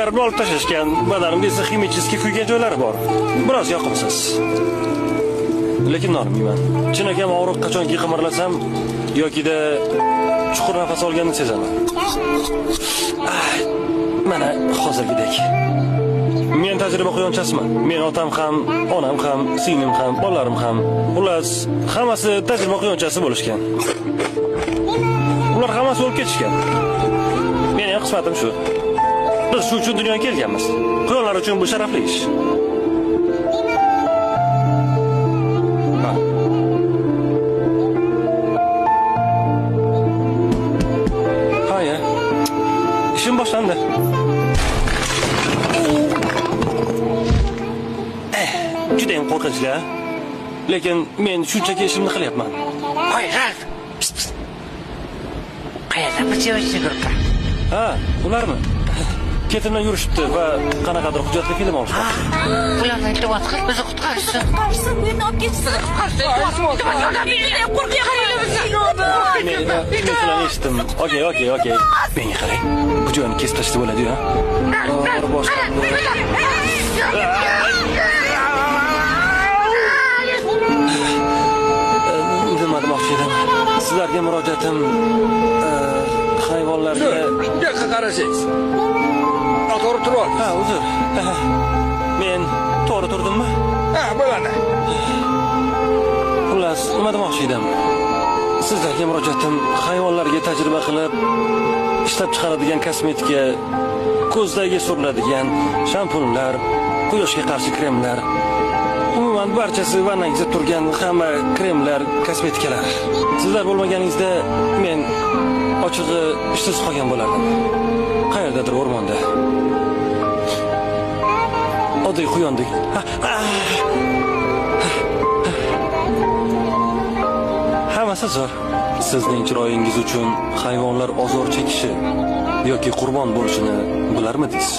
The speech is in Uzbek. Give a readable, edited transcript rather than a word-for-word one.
kiyimlarimni olib tashlashgan, badanimda esa ximichески kuygan joylari bor. Biroz yoqimsiz. Lekin nolmayman. Chinakam og'riq qachonki qimirlasam yokida chuqur nafas olganni sezaman. Mana hozirgidek. Men tajriba quyonchasiman. Men otam ham, onam ham, singlim ham, bolalarim ham, xullas, hammasi tajriba quyonchasi bo'lishgan. Ular hammasi o'lib ketishgan. Mening ham qismatim shu. Biz shu uchun dunyoga kelganmiz. Quyonlar uchun bu sharafli ish. Hayya. İşim boshlandi. Juda ham qo'rqinchli. Lekin men shunchaki ishimni qilyapman. Voy, Ralf. Qayerda bichevchi guruhlar? Ha, ularmi? Ketimdan yurishibdi va qanaqadir hujjatli film olishdi. Ularni iltimos qil, bizni qutqarsin. Qutqarsin, bu yerni olib ketsin. Yordam bering, qo'rqib qaranglar bizni. Men eshitdim. Okey. Menga qarang. Bu joyni kesib tashlab bo'ladi-ku. Nima demoqchi edim? Sizlarga murojaatim hayvonlarga yo'q qarasangiz. To'g'ri turib. Ha, uzr. Men to'g'ri turdimmi? Ha, bo'ladi. Xullas, nima demoqchi edim? Sizlarga murojaatim hayvonlarga tajriba qilib ishlab chiqaradigan kosmetika, ko'zdagi suriladigan shampunlar, quyoshga qarshi kremlar, umuman barchasi vannangizda turgan hamma kremlar, kosmetikalar. Sizlar bo'lmaganingizda men ochig'i ishsiz qolgan bo'lardim. Qayerdadir o'rmonda. Oddiy quyondik. Hammasi zo'r. Sizning chiroyingiz uchun hayvonlar ozor chekishi yoki qurbon bo'lishini bilarmidingiz?